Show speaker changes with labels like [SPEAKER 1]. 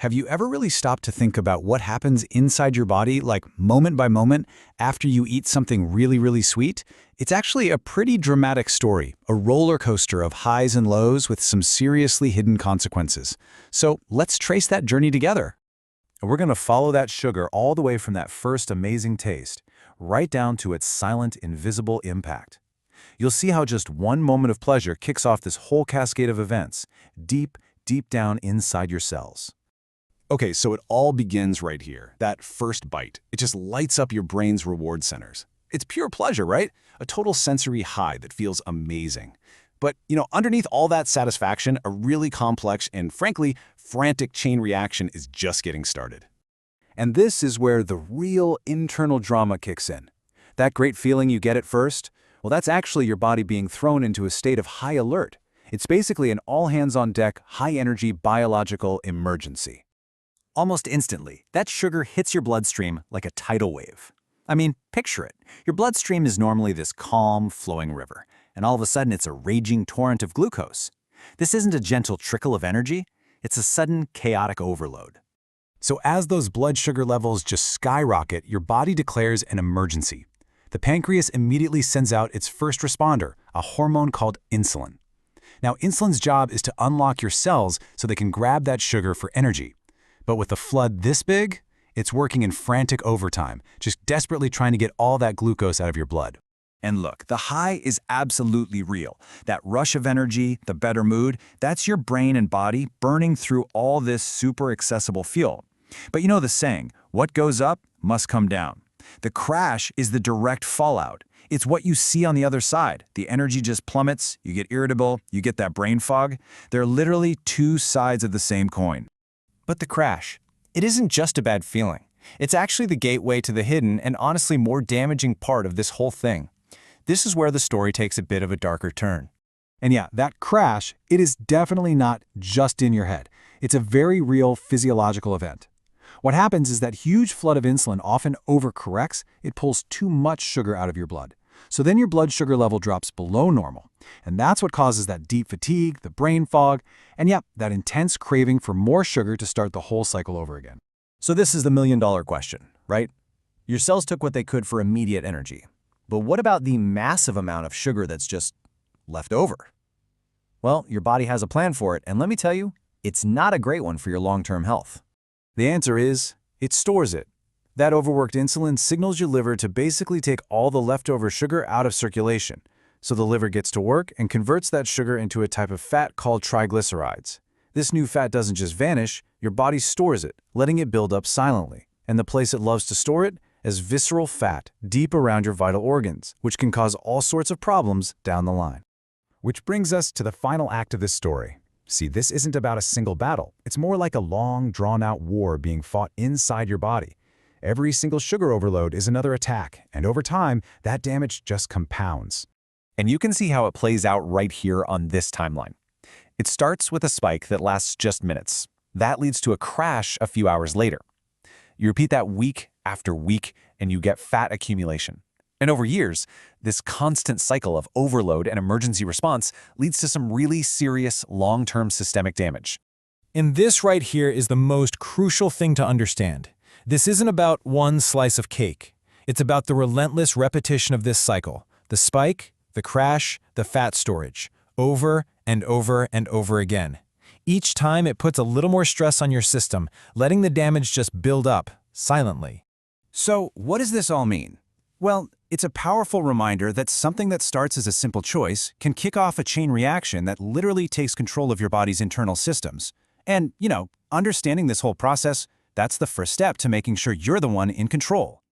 [SPEAKER 1] Have you ever really stopped to think about what happens inside your body, like moment by moment, after you eat something really, really sweet? It's actually a pretty dramatic story, a roller coaster of highs and lows with some seriously hidden consequences. So let's trace that journey together.
[SPEAKER 2] We're going to follow that sugar all the way from that first amazing taste, right down to its silent, invisible impact. You'll see how just one moment of pleasure kicks off this whole cascade of events, deep, deep down inside your cells.
[SPEAKER 3] Okay, so it all begins right here, that first bite. It just lights up your brain's reward centers. It's pure pleasure, right? A total sensory high that feels amazing. But, underneath all that satisfaction, a really complex and, frankly, frantic chain reaction is just getting started.
[SPEAKER 2] And this is where the real internal drama kicks in. That great feeling you get at first, well, that's actually your body being thrown into a state of high alert. It's basically an all-hands-on-deck, high-energy biological emergency. Almost instantly, that sugar hits your bloodstream like a tidal wave. I mean, picture it. Your bloodstream is normally this calm, flowing river, and all of a sudden it's a raging torrent of glucose. This isn't a gentle trickle of energy, it's a sudden, chaotic overload.
[SPEAKER 1] So as those blood sugar levels just skyrocket, your body declares an emergency. The pancreas immediately sends out its first responder, a hormone called insulin. Now, insulin's job is to unlock your cells so they can grab that sugar for energy. But with a flood this big, it's working in frantic overtime, just desperately trying to get all that glucose out of your blood.
[SPEAKER 2] And look, the high is absolutely real. That rush of energy, the better mood, that's your brain and body burning through all this super accessible fuel. But you know the saying, what goes up must come down. The crash is the direct fallout. It's what you see on the other side. The energy just plummets, you get irritable, you get that brain fog. They're literally two sides of the same coin.
[SPEAKER 4] But the crash, it isn't just a bad feeling. It's actually the gateway to the hidden and honestly more damaging part of this whole thing. This is where the story takes a bit of a darker turn.
[SPEAKER 1] And yeah, that crash, it is definitely not just in your head. It's a very real physiological event. What happens is that huge flood of insulin often overcorrects, it pulls too much sugar out of your blood. So then your blood sugar level drops below normal. And that's what causes that deep fatigue, the brain fog, and yeah, that intense craving for more sugar to start the whole cycle over again.
[SPEAKER 4] So this is the million-dollar question, right? Your cells took what they could for immediate energy. But what about the massive amount of sugar that's just left over? Well, your body has a plan for it, and let me tell you, it's not a great one for your long-term health.
[SPEAKER 2] The answer is, it stores it. That overworked insulin signals your liver to basically take all the leftover sugar out of circulation. So the liver gets to work and converts that sugar into a type of fat called triglycerides. This new fat doesn't just vanish, your body stores it, letting it build up silently. And the place it loves to store it is visceral fat, deep around your vital organs, which can cause all sorts of problems down the line.
[SPEAKER 1] Which brings us to the final act of this story. See, this isn't about a single battle. It's more like a long, drawn-out war being fought inside your body. Every single sugar overload is another attack, and over time, that damage just compounds.
[SPEAKER 4] And you can see how it plays out right here on this timeline. It starts with a spike that lasts just minutes. That leads to a crash a few hours later. You repeat that week after week, and you get fat accumulation. And over years, this constant cycle of overload and emergency response leads to some really serious long-term systemic damage.
[SPEAKER 5] And this right here is the most crucial thing to understand. This isn't about one slice of cake. It's about the relentless repetition of this cycle. The spike, the crash, the fat storage. Over and over and over again. Each time it puts a little more stress on your system, letting the damage just build up, silently.
[SPEAKER 2] So, what does this all mean? Well, it's a powerful reminder that something that starts as a simple choice can kick off a chain reaction that literally takes control of your body's internal systems. And, understanding this whole process, that's the first step to making sure you're the one in control.